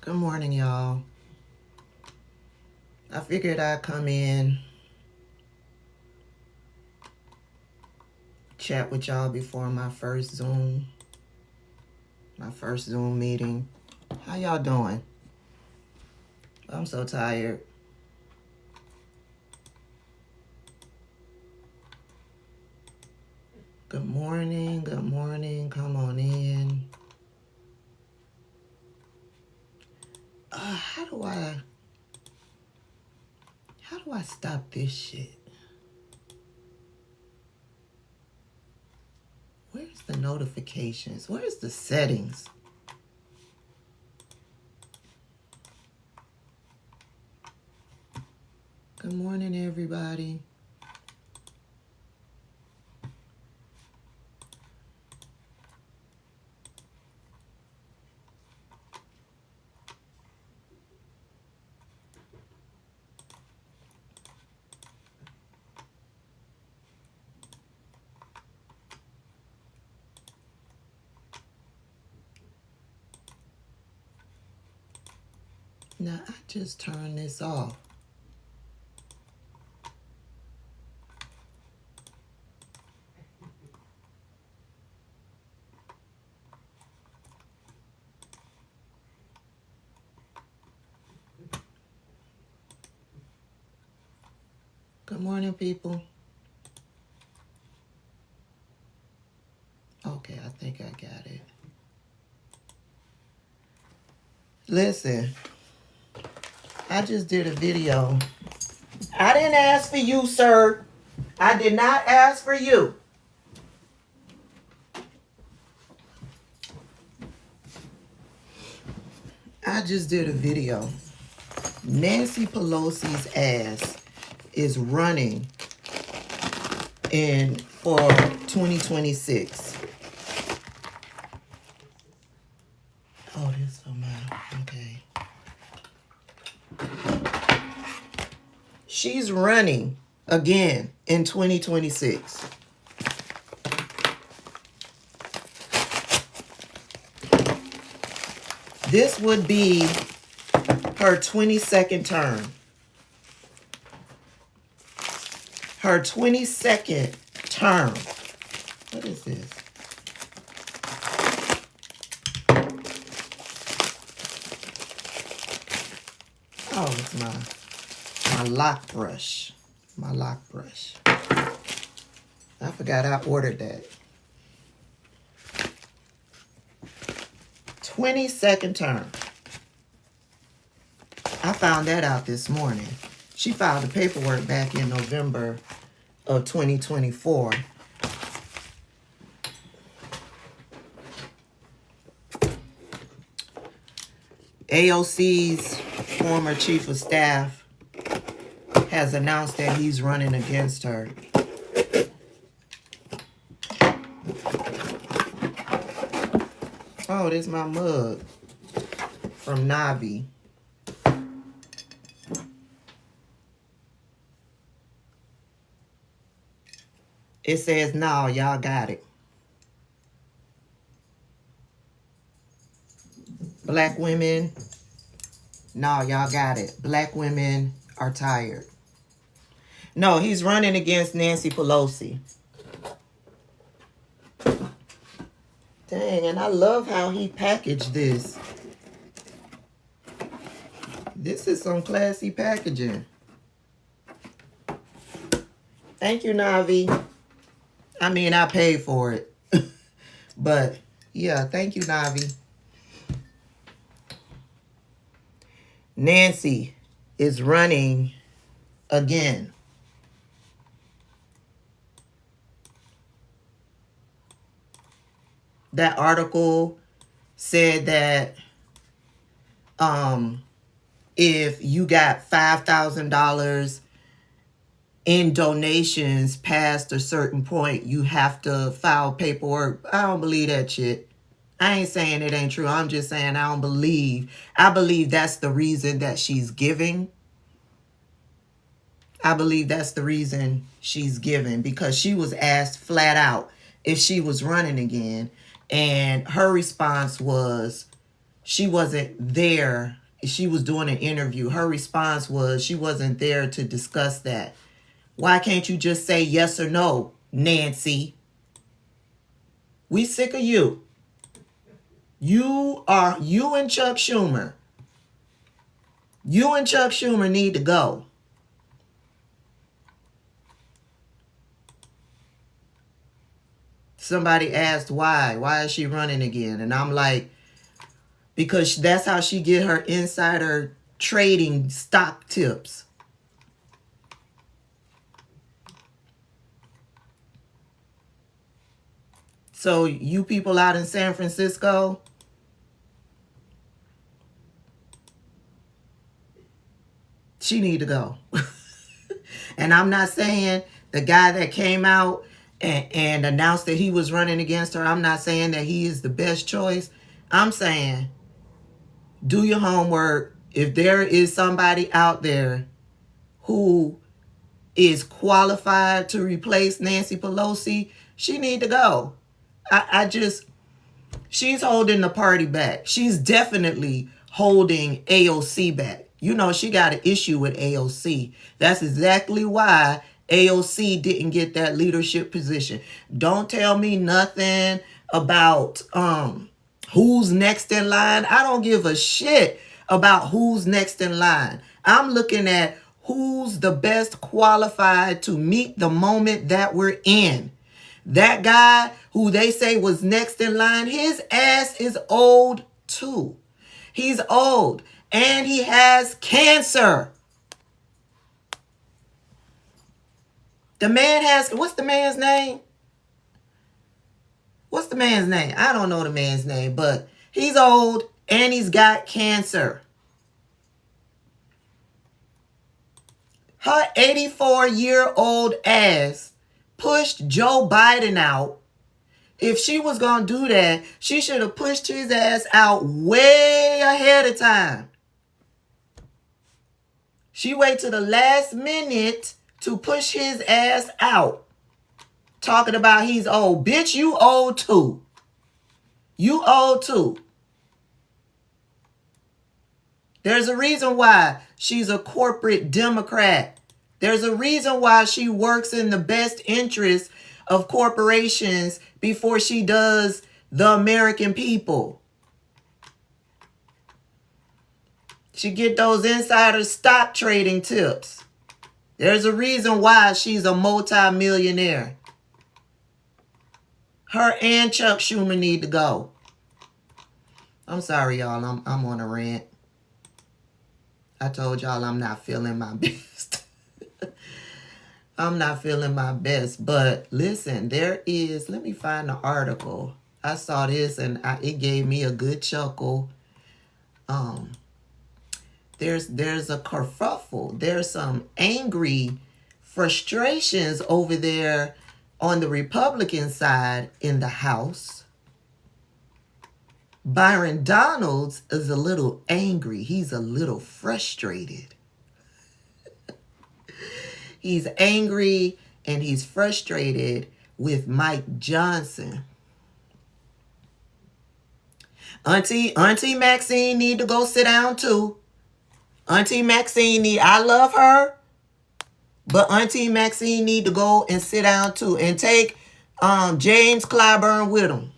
Good morning, y'all. I figured I'd come in, chat with y'all before my first Zoom meeting. How y'all doing? I'm so tired. Good morning, come on in. How do I stop this shit? Where's the notifications? Where's the settings? Good morning, everybody. Now, I just turned this off. Good morning, people. Okay, I think I got it. Listen, I just did a video. I didn't ask for you, sir. I did not ask for you. I just did a video. Nancy Pelosi's ass is running for 2026. Oh, this so mad. Okay. She's running again in 2026. This would be her 22nd term. Her 22nd term. What is this? Oh, it's my lock brush. My lock brush. I forgot I ordered that. 22nd term. I found that out this morning. She filed the paperwork back in November of 2024. AOC's former chief of staff has announced that he's running against her. Oh, there's my mug from Navi. It says, no, y'all got it. Black women, no, y'all got it. Black women are tired. No, he's running against Nancy Pelosi. Dang, and I love how he packaged this. This is some classy packaging. Thank you, Navi. I mean, I paid for it. But, yeah, thank you, Navi. Nancy is running again. That article said that if you got $5,000 in donations past a certain point, you have to file paperwork. I don't believe that shit. I ain't saying it ain't true. I'm just saying I don't believe. I believe that's the reason that she's giving. I believe that's the reason she's giving, because she was asked flat out if she was running again. And her response was she wasn't there. She was doing an interview. Her response was she wasn't there to discuss that. Why can't you just say yes or no, Nancy? We sick of you. You and Chuck Schumer. You and Chuck Schumer need to go. Somebody asked why. Why is she running again? And I'm like, because that's how she get her insider trading stock tips. So you people out in San Francisco, she need to go. And I'm not saying the guy that came out and announced that he was running against her, I'm not saying that he is the best choice. I'm saying do your homework. If there is somebody out there who is qualified to replace Nancy Pelosi, she need to go. She's holding the party back. She's definitely holding AOC back. You know, she got an issue with AOC. That's exactly why AOC didn't get that leadership position. Don't tell me nothing about who's next in line. I don't give a shit about who's next in line. I'm looking at who's the best qualified to meet the moment that we're in. That guy who they say was next in line, his ass is old too. He's old and he has cancer. The man has, what's the man's name? What's the man's name? I don't know the man's name, but he's old and he's got cancer. Her 84-year-old ass pushed Joe Biden out. If she was going to do that, she should have pushed his ass out way ahead of time. She waited to the last minute to push his ass out. Talking about he's old. Bitch, you old too. You old too. There's a reason why she's a corporate Democrat. There's a reason why she works in the best interest of corporations before she does the American people. She get those insider stock trading tips. There's a reason why she's a multi-millionaire. Her and Chuck Schumer need to go. I'm sorry, y'all. I'm on a rant. I told y'all I'm not feeling my best. I'm not feeling my best. But listen, there is, let me find the article. I saw this and it gave me a good chuckle. There's a kerfuffle. There's some angry frustrations over there on the Republican side in the House. Byron Donalds is a little angry. He's a little frustrated. He's angry and he's frustrated with Mike Johnson. Auntie Maxine need to go sit down too. Auntie Maxine I love her, but Auntie Maxine need to go and sit down too and take James Clyburn with him.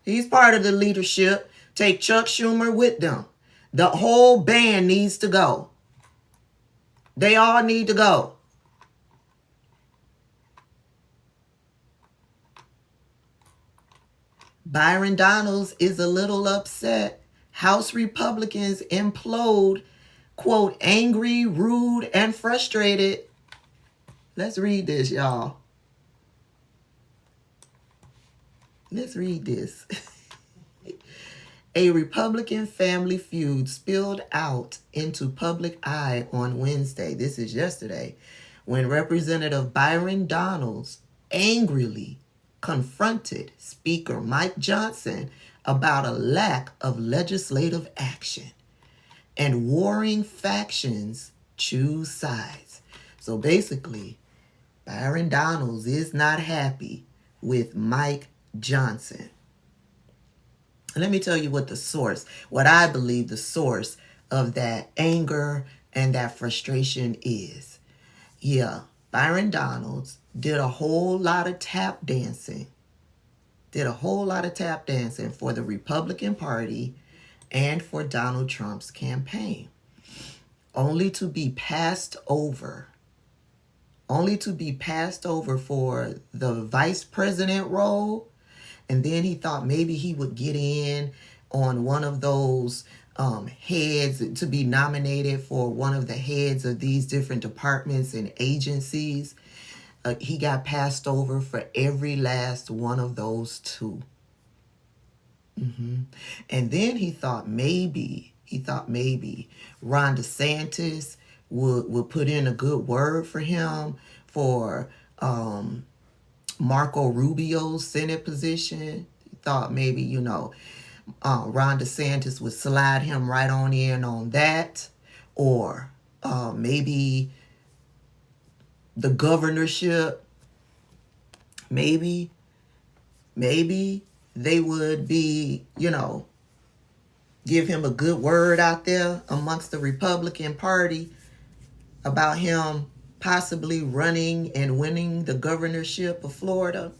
He's part of the leadership. Take Chuck Schumer with them. The whole band needs to go. They all need to go. Byron Donalds is a little upset. House Republicans implode, quote, angry, rude, and frustrated. Let's read this, y'all. Let's read this. A Republican family feud spilled out into public eye on Wednesday. This is yesterday, when Representative Byron Donalds angrily confronted Speaker Mike Johnson about a lack of legislative action, and warring factions choose sides. So basically, Byron Donalds is not happy with Mike Johnson. Let me tell you what I believe the source of that anger and that frustration is. Yeah, Byron Donalds did a whole lot of tap dancing. For the Republican Party and for Donald Trump's campaign, only to be passed over for the vice president role. And then he thought maybe he would get in on one of those heads, to be nominated for one of the heads of these different departments and agencies. He got passed over for every last one of those two. And then he thought maybe Ron DeSantis would put in a good word for him for Marco Rubio's Senate position. He thought maybe, Ron DeSantis would slide him right on in on that. Or maybe the governorship, maybe they would be, give him a good word out there amongst the Republican Party about him possibly running and winning the governorship of Florida.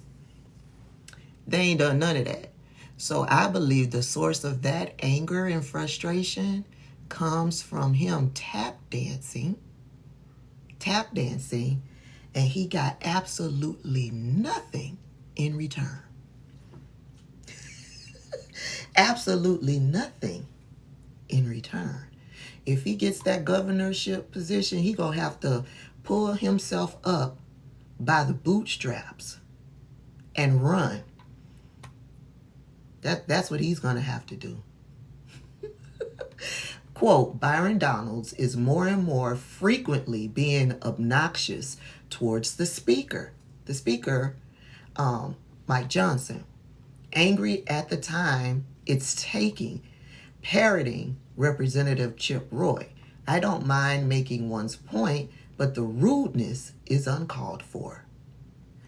They ain't done none of that. So I believe the source of that anger and frustration comes from him tap dancing, and he got absolutely nothing in return. Absolutely nothing in return. If he gets that governorship position, he gonna have to pull himself up by the bootstraps and run. That's what he's gonna have to do. Quote, Byron Donalds is more and more frequently being obnoxious towards the speaker. The speaker, Mike Johnson, angry at the time it's taking, parroting Representative Chip Roy. I don't mind making one's point, but the rudeness is uncalled for.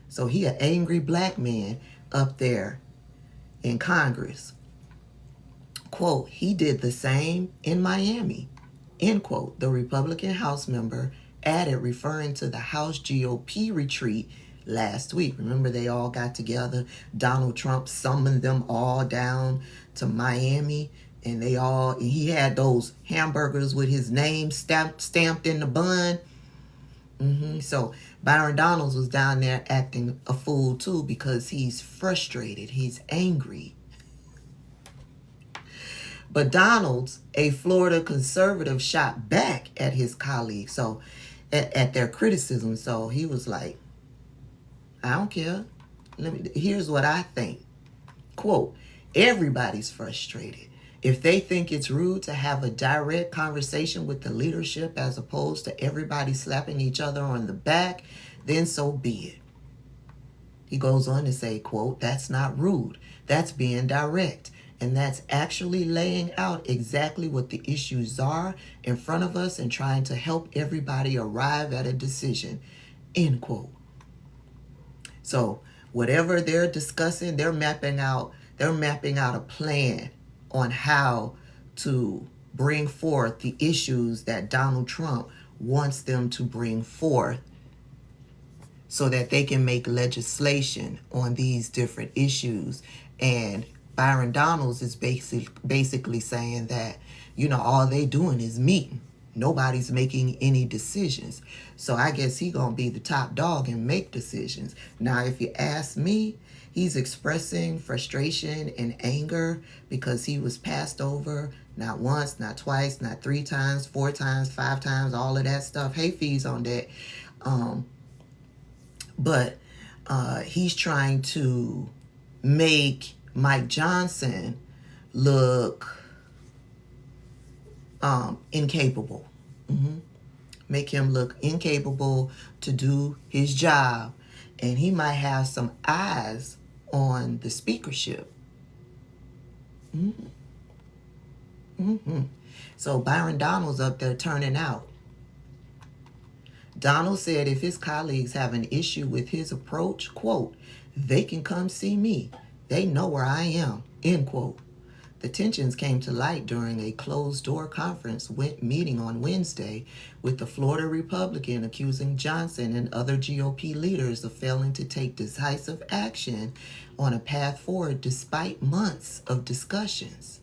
So he an angry black man up there in Congress. Quote, he did the same in Miami, end quote, the Republican House member added, referring to the House GOP retreat last week. Remember, they all got together. Donald Trump summoned them all down to Miami, and he had those hamburgers with his name stamped in the bun. So Byron Donalds was down there acting a fool too, because he's frustrated, he's angry. But Donalds, a Florida conservative, shot back at his colleagues, so at their criticism. So he was like, I don't care. Here's what I think. Quote, everybody's frustrated. If they think it's rude to have a direct conversation with the leadership as opposed to everybody slapping each other on the back, then so be it. He goes on to say, quote, that's not rude. That's being direct. And that's actually laying out exactly what the issues are in front of us and trying to help everybody arrive at a decision, end quote. So whatever they're discussing, they're mapping out a plan on how to bring forth the issues that Donald Trump wants them to bring forth so that they can make legislation on these different issues. And Byron Donalds is basically saying that, all they doing is meeting. Nobody's making any decisions. So I guess he gonna be the top dog and make decisions. Now, if you ask me, he's expressing frustration and anger because he was passed over not once, not twice, not 3 times, 4 times, 5 times, all of that stuff. Hey, fees on that. But he's trying to make Mike Johnson look incapable. Make him look incapable to do his job. And he might have some eyes on the speakership. So Byron Donalds up there turning out. Donald said if his colleagues have an issue with his approach, quote, they can come see me. They know where I am, end quote. The tensions came to light during a closed-door conference meeting on Wednesday, with the Florida Republican accusing Johnson and other GOP leaders of failing to take decisive action on a path forward despite months of discussions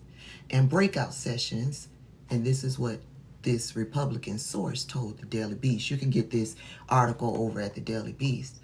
and breakout sessions. And this is what this Republican source told the Daily Beast. You can get this article over at the Daily Beast.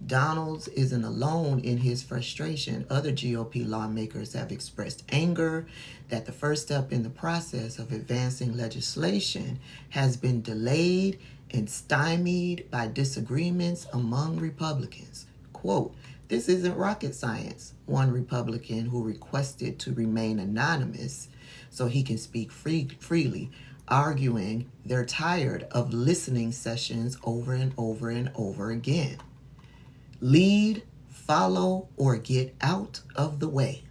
Donald isn't alone in his frustration. Other GOP lawmakers have expressed anger that the first step in the process of advancing legislation has been delayed and stymied by disagreements among Republicans. Quote, "This isn't rocket science," one Republican who requested to remain anonymous so he can speak freely, arguing they're tired of listening sessions over and over and over again. Lead, follow, or get out of the way.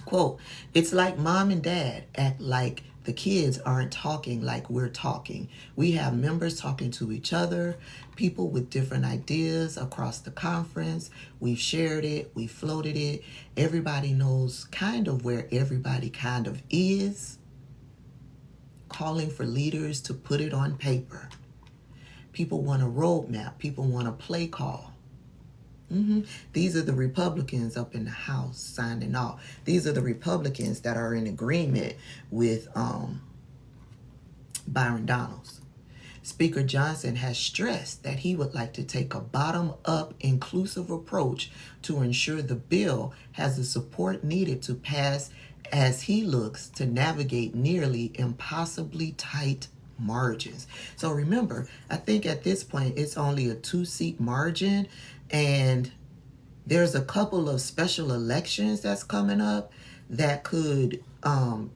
Quote, "It's like mom and dad act like the kids aren't talking like we're talking. We have members talking to each other, people with different ideas across the conference. We've shared it, we floated it. Everybody knows kind of where everybody kind of is. Calling for leaders to put it on paper. People want a roadmap. People want a play call. These are the Republicans up in the House signing off. These are the Republicans that are in agreement with Byron Donalds. Speaker Johnson has stressed that he would like to take a bottom-up inclusive approach to ensure the bill has the support needed to pass as he looks to navigate nearly impossibly tight margins. So remember, I think at this point it's only a 2-seat margin, and there's a couple of special elections that's coming up that could,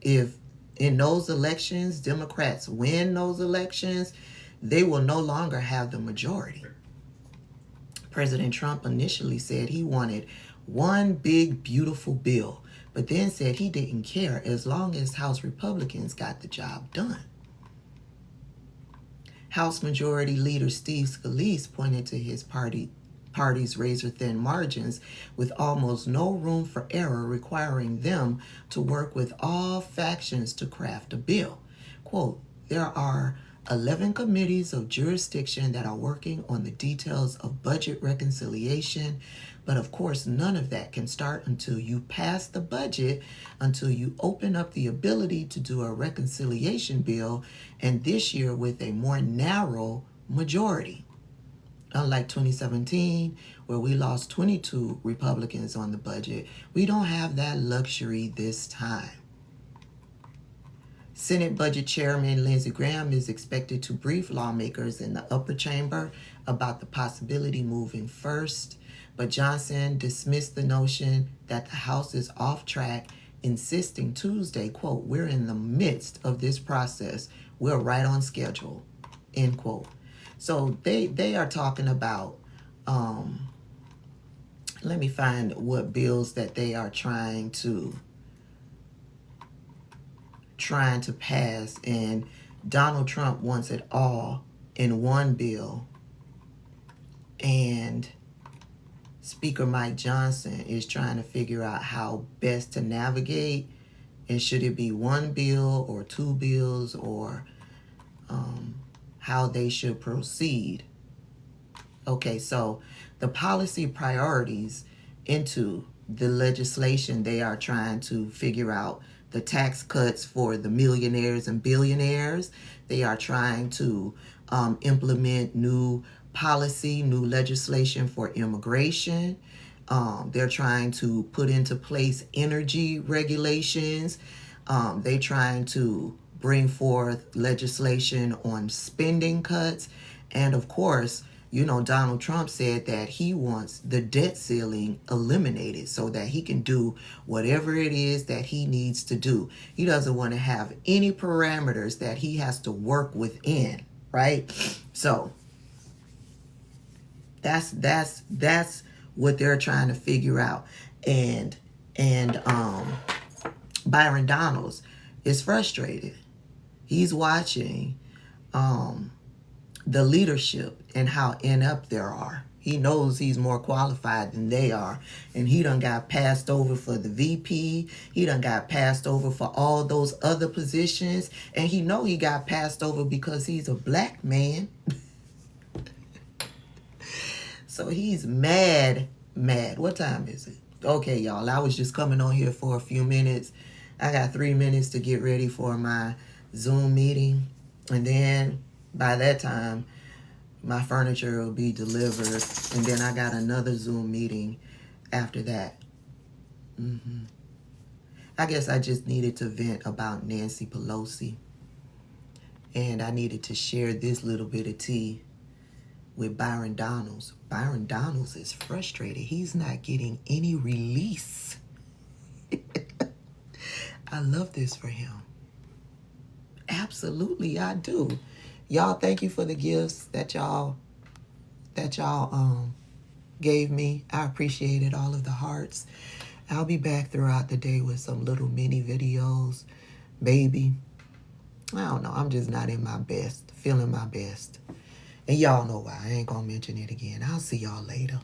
if in those elections Democrats win those elections, they will no longer have the majority. President Trump initially said he wanted one big beautiful bill, but then said he didn't care as long as House Republicans got the job done. House Majority Leader Steve Scalise pointed to his party's razor-thin margins, with almost no room for error, requiring them to work with all factions to craft a bill. Quote, "There are 11 committees of jurisdiction that are working on the details of budget reconciliation, but of course none of that can start until you pass the budget, until you open up the ability to do a reconciliation bill, and this year with a more narrow majority. Unlike 2017, where we lost 22 Republicans on the budget, we don't have that luxury this time." Senate Budget Chairman Lindsey Graham is expected to brief lawmakers in the upper chamber about the possibility moving first, but Johnson dismissed the notion that the House is off track, insisting Tuesday, quote, "We're in the midst of this process. We're right on schedule," end quote. So they are talking about, let me find what bills that they are trying to pass, and Donald Trump wants it all in one bill, and Speaker Mike Johnson is trying to figure out how best to navigate, and should it be one bill or two bills, or how they should proceed. Okay, so the policy priorities into the legislation, they are trying to figure out the tax cuts for the millionaires and billionaires. They are trying to implement new policy, new legislation for immigration. They're trying to put into place energy regulations. They're trying to bring forth legislation on spending cuts. And of course, you know, Donald Trump said that he wants the debt ceiling eliminated so that he can do whatever it is that he needs to do. He doesn't want to have any parameters that he has to work within, right? So that's what they're trying to figure out. And Byron Donalds is frustrated. He's watching the leadership and how inept they are. He knows he's more qualified than they are. And he done got passed over for the VP. He done got passed over for all those other positions. And he know he got passed over because he's a black man. So he's mad. What time is it? Okay, y'all. I was just coming on here for a few minutes. I got 3 minutes to get ready for my Zoom meeting. And then by that time, my furniture will be delivered. And then I got another Zoom meeting after that. I guess I just needed to vent about Nancy Pelosi. And I needed to share this little bit of tea with Byron Donalds. Byron Donalds is frustrated. He's not getting any release. I love this for him. Absolutely, I do. Y'all, thank you for the gifts that y'all gave me. I appreciated all of the hearts. I'll be back throughout the day with some little mini videos. Baby, I don't know. I'm just not in my best, feeling my best. And y'all know why. I ain't gonna mention it again. I'll see y'all later.